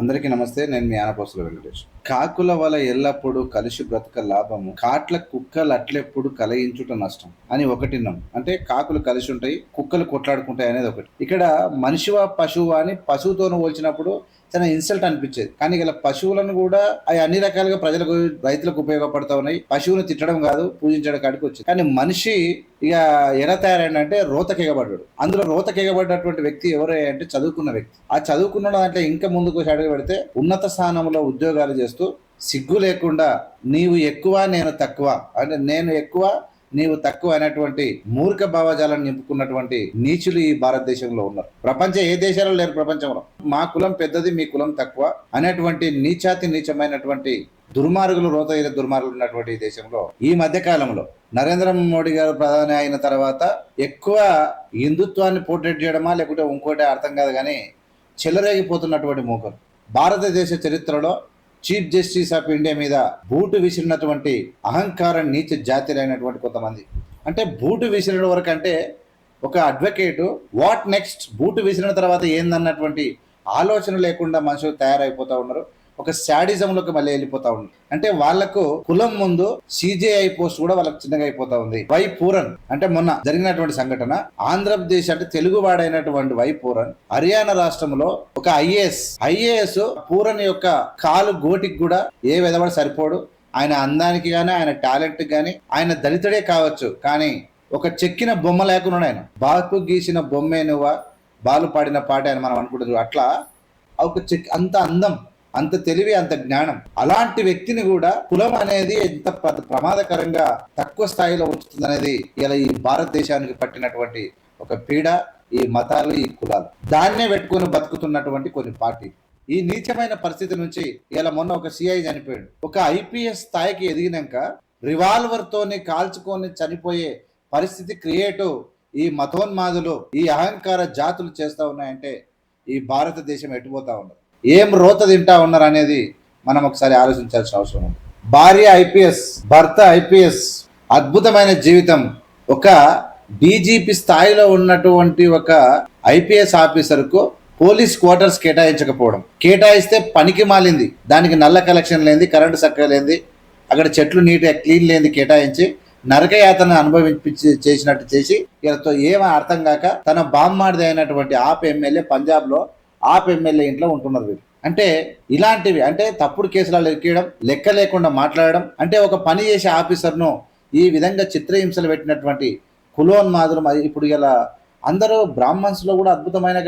అందరికీ నమస్తే. నేను మీ ఆనపోసుల వెంకటేష్. కాకుల వల ఎల్లప్పుడూ కలిసి బ్రతక లాభము, కాట్ల కుక్కలు అట్లెప్పుడు కలయించుట నష్టం అని ఒకటిన్నాం. అంటే కాకులు కలిసి ఉంటాయి, కుక్కలు కొట్లాడుకుంటాయి అనేది ఒకటి. ఇక్కడ మనిషివా పశువా అని పశువుతోను పోల్చినప్పుడు చాలా ఇన్సల్ట్ అనిపించేది. కానీ ఇలా పశువులను కూడా అవి అన్ని రకాలుగా ప్రజలకు, రైతులకు ఉపయోగపడతా ఉన్నాయి. పశువును తిట్టడం కాదు, పూజించడం కాడికి వచ్చింది. కానీ మనిషి ఇక ఎలా తయారైందంటే రోతకెగబడ్డాడు. అందులో రోతకెగబడ్డటువంటి వ్యక్తి ఎవరే అంటే చదువుకున్న వ్యక్తి. ఆ చదువుకున్న దాంట్లో ఇంకా ముందుకు అడుగు పెడితే ఉన్నత స్థానంలో ఉద్యోగాలు చేస్తూ సిగ్గు లేకుండా నీవు ఎక్కువ నేను తక్కువ, అంటే నేను ఎక్కువ నీవు తక్కువ అనేటువంటి మూర్ఖ భావజాలను నింపుకున్నటువంటి నీచులు ఈ భారతదేశంలో ఉన్నారు. ప్రపంచ ఏ దేశాల్లో లేరు. ప్రపంచంలో మా కులం పెద్దది, మీ కులం తక్కువ అనేటువంటి నీచాతి నీచమైనటువంటి దుర్మార్గులు, రోతైన దుర్మార్గులు ఉన్నటువంటి ఈ దేశంలో ఈ మధ్య కాలంలో నరేంద్ర మోడీ గారు ప్రధాని అయిన తర్వాత ఎక్కువ హిందుత్వాన్ని పోర్ట్రేట్ చేయడమా లేకుంటే ఇంకోటి అర్థం కాదు, కానీ చెలరేగిపోతున్నటువంటి మూకలు. భారతదేశ చరిత్రలో చీఫ్ జస్టిస్ ఆఫ్ ఇండియా మీద బూటు విసిరినటువంటి అహంకార నీచ జాతిరైనటువంటి కొంతమంది, అంటే బూటు విసిరిన వరకు అంటే ఒక అడ్వకేటు వాట్ నెక్స్ట్, బూటు విసిరిన తర్వాత ఏందన్నటువంటి ఆలోచన లేకుండా మనుషులు తయారైపోతూ ఉన్నారు. ఒక శాడిజంలోకి మళ్ళీ వెళ్ళిపోతా ఉంది. అంటే వాళ్లకు కులం ముందు సిజేఐ పోస్ట్ కూడా వాళ్ళకి చిన్నగా అయిపోతా ఉంది. వై పూరన్ అంటే మొన్న జరిగినటువంటి సంఘటన, ఆంధ్రప్రదేశ్ అంటే తెలుగు వాడైనటువంటి వై పూరన్ హర్యానా రాష్ట్రంలో ఒక ఐఏఎస్ పూరన్ యొక్క కాలు గోటికి కూడా ఏ విధవాడు సరిపోడు. ఆయన అందానికి గానీ, ఆయన టాలెంట్ గానీ, ఆయన దళితుడే కావచ్చు, కానీ ఒక చెక్కిన బొమ్మ లేకున్నాడు. ఆయన బాపు గీసిన బొమ్మే నువ్వా, బాలు పాడిన పాట అని మనం అనుకుంటున్నాం. అట్లా ఒక అంత అందం, అంత తెలివి, అంత జ్ఞానం, అలాంటి వ్యక్తిని కూడా కులం అనేది ఎంత ప్రమాదకరంగా తక్కువ స్థాయిలో ఉంచుతుంది అనేది ఇలా ఈ భారతదేశానికి పట్టినటువంటి ఒక పీడ. ఈ మతాలు, ఈ కులాలు దాన్నే పెట్టుకొని బతుకుతున్నటువంటి కొన్ని పార్టీ. ఈ నీచమైన పరిస్థితి నుంచి ఇలా మొన్న ఒక సిఐ చనిపోయాడు. ఒక ఐపీఎస్ స్థాయికి ఎదిగినాక రివాల్వర్ తోని కాల్చుకొని చనిపోయే పరిస్థితి క్రియేటివ్ ఈ మతోన్మాదులు, ఈ అహంకార జాతులు చేస్తూ ఉన్నాయంటే ఈ భారతదేశం ఎటుపోతా ఉన్నది, ఏం రోత తింటా ఉన్నారు అనేది మనం ఒకసారి ఆలోచించాల్సిన అవసరం ఉంది. భార్య ఐపీఎస్, భర్త ఐపీఎస్, అద్భుతమైన జీవితం. ఒక డీజీపీ స్థాయిలో ఉన్నటువంటి ఒక ఐపీఎస్ ఆఫీసర్కు పోలీస్ క్వార్టర్స్ కేటాయించకపోవడం, కేటాయిస్తే పనికి మాలింది, దానికి నల్ల కలెక్షన్ లేనిది, కరెంటు చక్కగా లేనిది, అక్కడ చెట్లు నీట్గా క్లీన్ లేనిది కేటాయించి నరకయాతన అనుభవించి చేసినట్టు చేసి వీళ్ళతో ఏమీ అర్థం కాక తన బామ్మాడిది అయినటువంటి ఆప్ ఎమ్మెల్యే, పంజాబ్లో ఆప్ ఎమ్మెల్యే ఇంట్లో ఉంటున్నారు వీళ్ళు. అంటే ఇలాంటివి, అంటే తప్పుడు కేసులలో ఎక్కియడం, లెక్క లేకుండా మాట్లాడడం, అంటే ఒక పని చేసే ఆఫీసర్ను ఈ విధంగా చిత్రహింసలు పెట్టినటువంటి కులోన్మాదులు. ఇప్పుడు ఇలా అందరూ బ్రాహ్మణ్స్లో కూడా అద్భుతమైన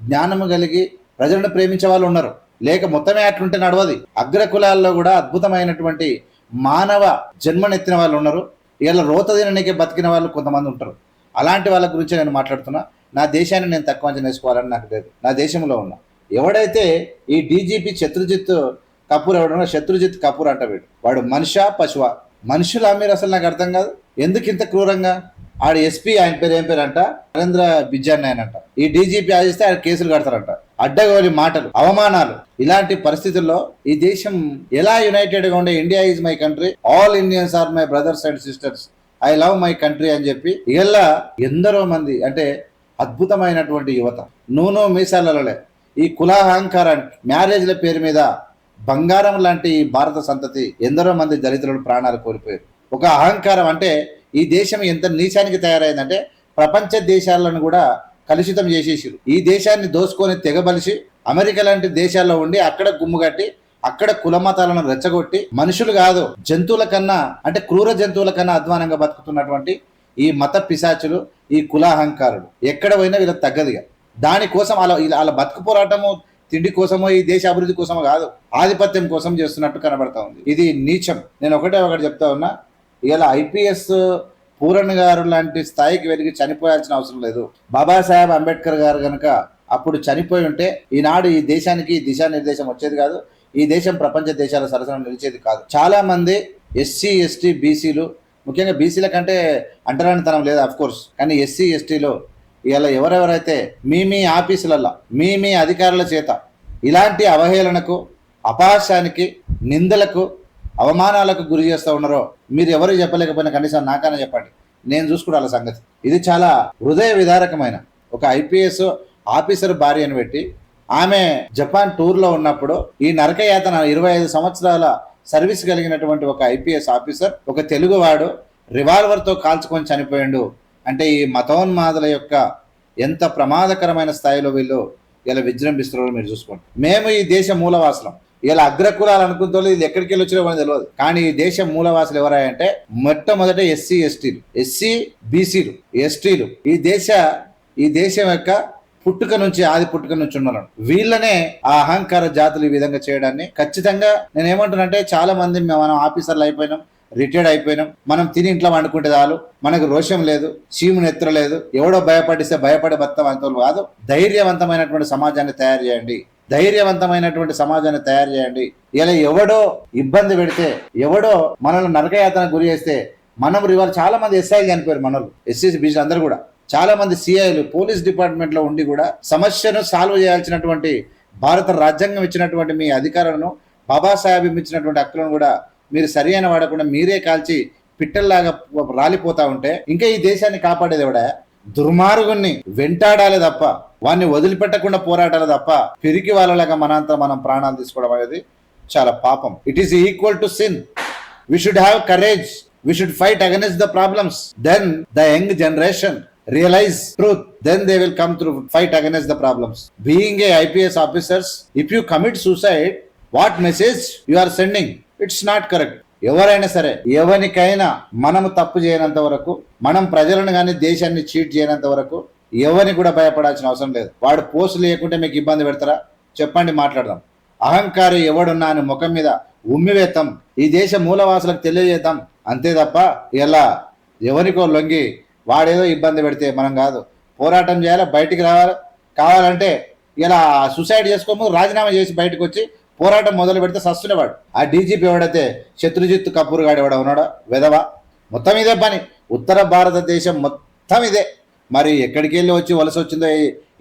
జ్ఞానము కలిగి ప్రజలను ప్రేమించే వాళ్ళు ఉన్నారు, లేక మొత్తమే అట్లుంటే నడవది. అగ్ర కులాల్లో కూడా అద్భుతమైనటువంటి మానవ జన్మనెత్తిన వాళ్ళు ఉన్నారు. ఇలా రోతదినకే బతికిన వాళ్ళు కొంతమంది ఉంటారు. అలాంటి వాళ్ళ గురించి నేను మాట్లాడుతున్నా. నా దేశాన్ని నేను తక్కువ అంచనా వేసుకోవాలని నాకు లేదు. నా దేశంలో ఉన్నా ఎవడైతే ఈ డీజీపీ శత్రుజిత్ కపూర్ ఎవడన్నా, శత్రుజిత్ కపూర్ అంట వాడు మనిషా పశువా? మనుషులా మీరు? అసలు నాకు అర్థం కాదు ఎందుకు ఇంత క్రూరంగా. ఆడు ఎస్పీ, ఆయన పేరు ఏం పేరు అంట, నరేంద్ర బిజ్జాన్ ఆయన అంట. ఈ డీజీపీ ఆదిస్తే ఆయన కేసులు కడతారంట. అడ్డగోలి మాటలు, అవమానాలు. ఇలాంటి పరిస్థితుల్లో ఈ దేశం ఎలా యునైటెడ్ గా ఉండే, India is my country, all Indians are my brothers and sisters, I love my country అని చెప్పి ఇలా ఎందరో మంది, అంటే అద్భుతమైనటువంటి యువత నూనె మీసాలలోలే ఈ కులాహంకారానికి, మ్యారేజ్ల పేరు మీద బంగారం లాంటి ఈ భారత సంతతి ఎందరో మంది దళితులను ప్రాణాలు కోల్పోయారు. ఒక అహంకారం, అంటే ఈ దేశం ఎంత నీచానికి తయారైందంటే ప్రపంచ దేశాలను కూడా కలుషితం చేసేసారు. ఈ దేశాన్ని దోసుకొని తెగబలిసి అమెరికా లాంటి దేశాల్లో ఉండి అక్కడ గుమ్ముగట్టి అక్కడ కులమతాలను రెచ్చగొట్టి మనుషులు కాదు జంతువుల కన్నా, అంటే క్రూర జంతువుల కన్నా అధ్వానంగా బతుకుతున్నటువంటి ఈ మత పిశాచులు, ఈ కులాహంకారులు ఎక్కడ పోయినా వీళ్ళకి తగ్గదుగా. దానికోసం వాళ్ళ బతుకు పోరాటము తిండి కోసమో, ఈ దేశ అభివృద్ధి కోసమో కాదు, ఆధిపత్యం కోసం చేస్తున్నట్టు కనబడతా ఉంది. ఇది నీచం. నేను ఒకటి చెప్తా ఉన్నా, ఇలా ఐపీఎస్ పూరన్ గారు లాంటి స్థాయికి వెలిగి చనిపోయాల్సిన అవసరం లేదు. బాబాసాహెబ్ అంబేద్కర్ గారు కనుక అప్పుడు చనిపోయి ఉంటే ఈనాడు ఈ దేశానికి దిశానిర్దేశం వచ్చేది కాదు, ఈ దేశం ప్రపంచ దేశాల సరసన నిలిచేది కాదు. చాలా మంది ఎస్సీ, ఎస్టీ, బీసీలు, ముఖ్యంగా బీసీల కంటే అంటరానితనం లేదు అఫ్కోర్స్, కానీ ఎస్సీ, ఎస్టీలో ఇలా ఎవరెవరైతే మీ ఆఫీసులలో మీ అధికారుల చేత ఇలాంటి అవహేళనకు, అపహాస్యానికి, నిందలకు, అవమానాలకు గురి చేస్తూ ఉన్నారో మీరు ఎవరు చెప్పలేకపోయినా కనీసం నాకన్నా చెప్పండి, నేను చూసుకుంటాను సంగతి. ఇది చాలా హృదయ విదారకమైన ఒక ఐపీఎస్ ఆఫీసర్ భార్యను పెట్టి ఆమె జపాన్ టూర్ లో ఉన్నప్పుడు ఈ నరకయాతన 25 సంవత్సరాల సర్వీస్ కలిగినటువంటి ఒక ఐపీఎస్ ఆఫీసర్, ఒక తెలుగువాడు రివాల్వర్ తో కాల్చుకొని చనిపోయిండు అంటే ఈ మతోన్మాదుల యొక్క ఎంత ప్రమాదకరమైన స్థాయిలో వీళ్ళు ఇలా విజృంభిస్తున్నారో మీరు చూసుకోండి. మేము ఈ దేశ మూలవాసులం, ఇలా అగ్రకులాలు అనుకుంటూ ఇది ఎక్కడికి వెళ్ళి వచ్చినా మనకు తెలియదు. కానీ ఈ దేశ మూలవాసులు ఎవరంటే మొట్టమొదట ఎస్సీ ఎస్టీలు, ఎస్సీ బీసీలు, ఎస్టీలు ఈ దేశం యొక్క పుట్టుక నుంచి, ఆది పుట్టుక నుంచి ఉన్నారు. వీళ్ళనే ఆ అహంకార జాతులు ఈ విధంగా చేయడాన్ని ఖచ్చితంగా నేను ఏమంటున్నానంటే, చాలా మంది మనం ఆఫీసర్లు అయిపోయినాం, రిటైర్డ్ అయిపోయినాం, మనం తిని ఇంట్లో వండుకుంటే చాలు, మనకు రోషం లేదు, చీమును ఎత్తలేదు, ఎవడో భయపడిస్తే భయపడే బతం అంతలు కాదు. ధైర్యవంతమైనటువంటి సమాజాన్ని తయారు చేయండి, ధైర్యవంతమైనటువంటి సమాజాన్ని తయారు చేయండి. ఇలా ఎవడో ఇబ్బంది పెడితే, ఎవడో మనల్ని నరకయాతనకు గురి చేస్తే, మనం ఇవాళ చాలా మంది ఎస్ఐలు చనిపోయారు, మనలు ఎస్సీసీ బీసీ అందరూ కూడా చాలా మంది సిఐలు పోలీస్ డిపార్ట్మెంట్ లో ఉండి కూడా సమస్యను సాల్వ్ చేయాల్సినటువంటి భారత రాజ్యాంగం ఇచ్చినటువంటి మీ అధికారులను, బాబాసాహెబ్ ఇచ్చినటువంటి హక్కులను కూడా మీరు సరైన వాడకుండా మీరే కాల్చి పిట్టల్లాగా రాలిపోతా ఉంటే ఇంకా ఈ దేశాన్ని కాపాడేది ఎవడా? దుర్మార్గుణ్ణి వెంటాడాలి తప్ప, వాడిని వదిలిపెట్టకుండా పోరాటాలి తప్ప, పిరికి వాళ్ళలాగా మనంతా మనం ప్రాణాలు తీసుకోవడం అనేది చాలా పాపం. It is equal to sin. We should have courage. We should fight against the problems. Then the young generation realize truth. Then they will come to fight against the problems. Being a IPS officers, if you commit suicide, what message you are sending? It's not correct. ఎవరైనా సరే, ఎవరికైనా మనము తప్పు చేయనంత వరకు, మనం ప్రజలను కానీ దేశాన్ని చీట్ చేయనంత వరకు ఎవరిని కూడా భయపడాల్సిన అవసరం లేదు. వాడు పోస్ట్ లేకుంటే మీకు ఇబ్బంది పెడతారా? చెప్పండి, మాట్లాడదాం. అహంకారి ఎవడున్నా అని ముఖం మీద ఉమ్మివేద్దాం, ఈ దేశ మూలవాసులకు తెలియజేద్దాం, అంతే తప్ప ఇలా ఎవరికో లొంగి వాడేదో ఇబ్బంది పెడితే మనం కాదు. పోరాటం చేయాలి, బయటికి రావాలి. కావాలంటే ఇలా సూసైడ్ చేసుకోము, రాజీనామా చేసి బయటకు వచ్చి పోరాటం మొదలు పెడితే సస్తునేవాడు. ఆ డీజీపీ ఎవడైతే శత్రుజిత్ కపూర్ గాడు ఎవడ ఉన్నాడో వెధవా, మొత్తం ఇదే పని. ఉత్తర భారతదేశం మొత్తం ఇదే. మరి ఎక్కడికి వెళ్ళి వచ్చి వలస వచ్చిందో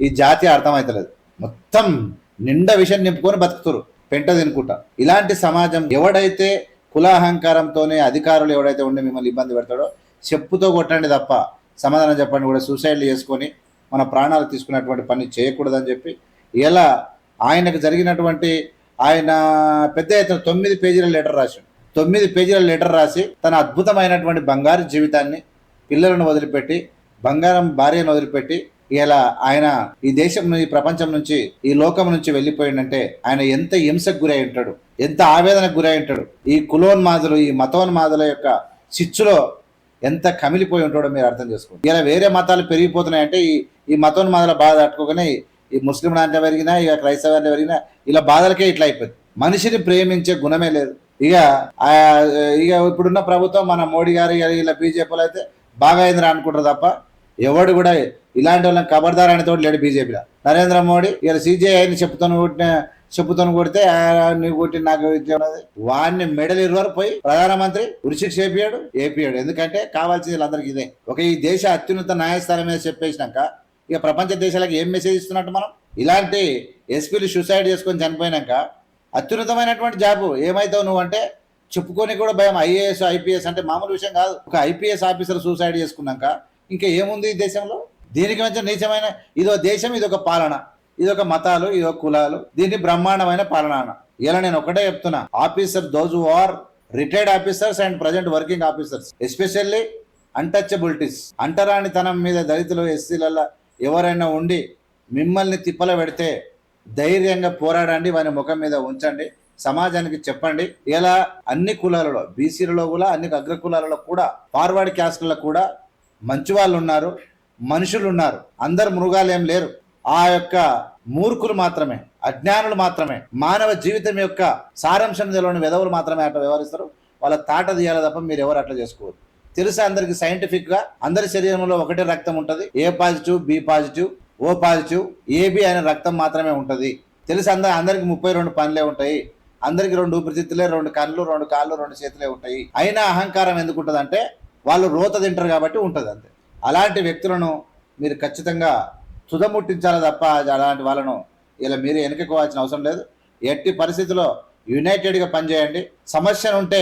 ఈ జాతి అర్థమవుతలేదు. మొత్తం నిండా విషయం నింపుకొని బతుకుతారు, పెంట తినుకుంటా. ఇలాంటి సమాజం ఎవడైతే కులాహంకారంతోనే అధికారులు ఎవడైతే ఉండి మిమ్మల్ని ఇబ్బంది పెడతాడో చెప్పుతో కొట్టండి తప్ప సమాధానం చెప్పండి. కూడా సూసైడ్లు చేసుకొని మన ప్రాణాలు తీసుకున్నటువంటి పని చేయకూడదని చెప్పి ఇలా ఆయనకు జరిగినటువంటి ఆయన పెద్ద ఎత్తున 9 పేజీల లెటర్ రాశాడు. 9 పేజీల లెటర్ రాసి తన అద్భుతమైనటువంటి బంగారు జీవితాన్ని, పిల్లలను వదిలిపెట్టి, బంగారం భార్యను వదిలిపెట్టి ఇలా ఆయన ఈ దేశం, ఈ ప్రపంచం నుంచి, ఈ లోకం నుంచి వెళ్ళిపోయిందంటే ఆయన ఎంత హింసకు గురై ఉంటాడు, ఎంత ఆవేదనకు గురై ఉంటాడు. ఈ కులోన్మాదులు, ఈ మతోన్మాదుల యొక్క చిచ్చులో ఎంత కమిలిపోయి ఉంటాడో మీరు అర్థం చేసుకోండి. ఇలా వేరే మతాలు పెరిగిపోతున్నాయంటే ఈ మతోన్మాదుల బాధ తట్టుకోగానే ఈ ముస్లిం అంటే పెరిగినా, ఇక క్రైస్తవ అంటే పెరిగినా, ఇలా బాధలకే ఇట్లా అయిపోయింది. మనిషిని ప్రేమించే గుణమే లేదు. ఇక ఇప్పుడున్న ప్రభుత్వం, మన మోడీ గారు ఇలా బీజేపీలో అయితే బాగా అయిందిరా అనుకుంటారు తప్ప ఎవడు కూడా ఇలాంటి వాళ్ళని ఖబర్దార్ అనేతో లేడు బీజేపీలో. నరేంద్ర మోడీ ఇలా సిజేఐని చెప్పుతోను కొడితే నువ్వు కొట్టి నాకు ఉన్నది, వాడిని మెడల్ ఇరువారు పోయి ప్రధానమంత్రి ఉరిశిక్ష ఏపీయాడు. ఎందుకంటే కావాల్సింది వీళ్ళందరికీ ఇదే. ఈ దేశ అత్యున్నత న్యాయస్థానం మీద చెప్పేసినాక ఇక ప్రపంచ దేశాలకు ఏం మెసేజ్ ఇస్తున్నట్టు మనం? ఇలాంటి ఎస్పీలు సూసైడ్ చేసుకొని చనిపోయినాక అత్యున్నతమైనటువంటి జాబు ఏమైతావు నువ్వు అంటే చెప్పుకొని కూడా భయం. ఐఏఎస్ ఐపీఎస్ అంటే మామూలు విషయం కాదు. ఒక ఐపీఎస్ ఆఫీసర్ సూసైడ్ చేసుకున్నాక ఇంకా ఏముంది ఈ దేశంలో? దీనికి మధ్య నీచమైన ఇదో దేశం, ఇదొక పాలన, ఇదొక మతాలు, ఇదొక కులాలు, దీన్ని బ్రహ్మాండమైన పాలన. ఇలా నేను ఒకటే చెప్తున్నా, officer those who are retired officers and present working officers, especially untouchabilities, అంటరానితనం మీద దళితులు, ఎస్సీలలో ఎవరైనా ఉండి మిమ్మల్ని తిప్పల పెడితే ధైర్యంగా పోరాడండి, వాని ముఖం మీద ఉంచండి, సమాజానికి చెప్పండి. ఇలా అన్ని కులాలలో, బీసీలలో కూడా, అన్ని అగ్ర కులాలలో కూడా, ఫార్వర్డ్ క్యాస్ట్లలో కూడా మంచి వాళ్ళు ఉన్నారు, మనుషులు ఉన్నారు. అందరు మృగాలు ఏం లేరు. ఆ యొక్క మూర్ఖులు మాత్రమే, అజ్ఞానులు మాత్రమే, మానవ జీవితం యొక్క సారాంశం తెలియని వెధవులు మాత్రమే అట్లా వ్యవహరిస్తారు. వాళ్ళ తాట తీయాలి తప్ప మీరు ఎవరు అట్లా చేసుకోవద్దు. తెలుసా అందరికి సైంటిఫిక్ గా అందరి శరీరంలో ఒకటే రక్తం ఉంటుంది. A positive, B positive, O positive, AB అనే రక్తం మాత్రమే ఉంటుంది. తెలుసు అందరికి 32 పనులే ఉంటాయి. అందరికి 2 ఊపిరితిత్తులే, 2 కళ్ళు, 2 కాళ్ళు, 2 చేతులే ఉంటాయి. అయినా అహంకారం ఎందుకు ఉంటుంది అంటే వాళ్ళు రోత తింటారు కాబట్టి ఉంటుంది అంతే. అలాంటి వ్యక్తులను మీరు ఖచ్చితంగా తుదముట్టించాలి తప్ప అలాంటి వాళ్ళను ఇలా మీరు వెనక్కోవాల్సిన అవసరం లేదు. ఎట్టి పరిస్థితుల్లో యునైటెడ్గా పనిచేయండి. సమస్యను ఉంటే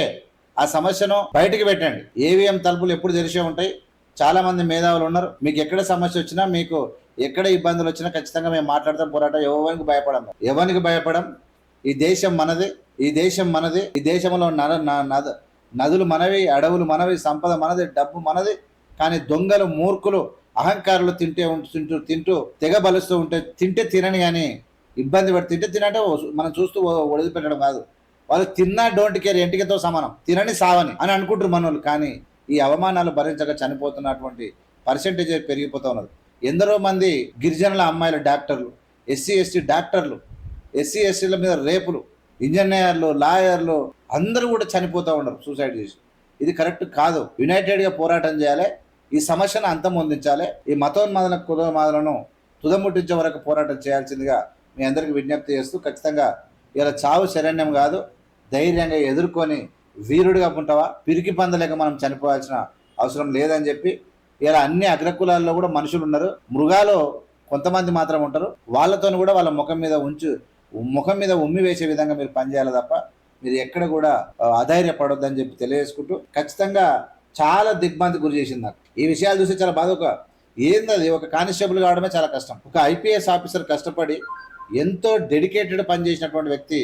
ఆ సమస్యను బయటికి పెట్టండి. ఏవిఎం తలుపులు ఎప్పుడు తెరిచే ఉంటాయి. చాలా మంది మేధావులు ఉన్నారు. మీకు ఎక్కడ సమస్య వచ్చినా మీకు ఎక్కడ ఇబ్బందులు వచ్చినా ఖచ్చితంగా మేము మాట్లాడతాం, పోరాటం. ఎవరికి భయపడం. ఈ దేశం మనది, ఈ దేశం మనది, ఈ దేశంలో నదులు మనవి, అడవులు మనవి, సంపద మనది, డబ్బు మనది. కానీ దొంగలు, మూర్ఖులు, అహంకారులు తింటూ తెగ బలుస్తూ ఉంటే తింటే తినని కానీ ఇబ్బంది పడి తింటే తినంటే మనం చూస్తూ వదిలిపెట్టడం కాదు. వాళ్ళు తిన్నా డోంట్ కేర్, ఎంటికతో సమానం, తినని సావని అని అనుకుంటారు మనోళ్ళు. కానీ ఈ అవమానాలు భరించక చనిపోతున్నటువంటి పర్సెంటేజ్ పెరిగిపోతూ ఉన్నది. ఎందరో మంది గిరిజనుల అమ్మాయిల డాక్టర్లు, ఎస్సీ ఎస్టీ డాక్టర్లు, ఎస్సీ ఎస్టీల మీద రేపులు, ఇంజనీర్లు, లాయర్లు అందరూ కూడా చనిపోతూ ఉన్నారు సూసైడ్ చేసి. ఇది కరెక్ట్ కాదు. యునైటెడ్గా పోరాటం చేయాలి, ఈ సమస్యను అంతమొందించాలి. ఈ మతోన్మాదన కులమాదలను తుదముట్టించే వరకు పోరాటం చేయాల్సిందిగా మీ అందరికీ విజ్ఞప్తి చేస్తూ, ఖచ్చితంగా ఇలా చావు శరణ్యం కాదు, ధైర్యంగా ఎదుర్కొని వీరుడిగా ఉంటావా, పిరికి పందలేక మనం చనిపోవాల్సిన అవసరం లేదని చెప్పి, ఇలా అన్ని అగ్రకులాల్లో కూడా మనుషులు ఉన్నారు, మృగాలు కొంతమంది మాత్రం ఉంటారు, వాళ్ళతో కూడా వాళ్ళ ముఖం మీద ఉమ్మి వేసే విధంగా మీరు పనిచేయాలి తప్ప మీరు ఎక్కడ కూడా అధైర్యపడొద్దని చెప్పి తెలియజేసుకుంటూ, ఖచ్చితంగా చాలా దిగ్భ్రాంతి గురి చేసింది నాకు ఈ విషయాలు చూసి. చాలా బాధ. ఏందది, ఒక కానిస్టేబుల్ కావడమే చాలా కష్టం. ఒక ఐపీఎస్ ఆఫీసర్ కష్టపడి ఎంతో డెడికేటెడ్ పనిచేసినటువంటి వ్యక్తి,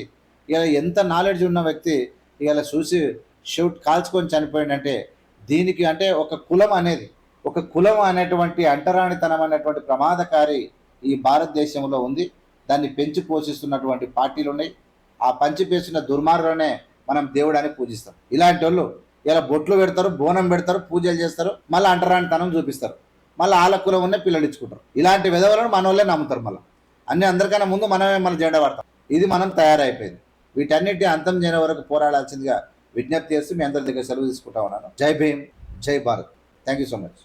ఇలా ఎంత నాలెడ్జ్ ఉన్న వ్యక్తి ఇలా చూసి కాల్చుకొని చనిపోయిందంటే దీనికి అంటే ఒక కులం అనేటువంటి అంటరానితనం అనేటువంటి ప్రమాదకారి ఈ భారతదేశంలో ఉంది. దాన్ని పెంచి పోషిస్తున్నటువంటి పార్టీలు ఉన్నాయి. ఆ పంచి పేసిన దుర్మార్గులనే మనం దేవుడాన్ని పూజిస్తాం. ఇలాంటి వాళ్ళు ఇలా బొట్లు పెడతారు, బోనం పెడతారు, పూజలు చేస్తారు, మళ్ళీ అంటరానితనం చూపిస్తారు, మళ్ళీ వాళ్ళ కులం ఉన్న పిల్లలు ఇచ్చుకుంటారు. ఇలాంటి విధవలను మన వాళ్ళే నమ్ముతారు. మళ్ళీ అందరికన్నా ముందు మనమే మన జెండా పడతాం. ఇది మనం తయారైపోయింది. వీటన్నిటి అంతం చేయని వరకు పోరాడాల్సిందిగా విజ్ఞప్తి చేస్తూ మీ అందరి దగ్గర సెలవు తీసుకుంటా ఉన్నాను. జై భీమ్, జై Bharat. Thank you so much.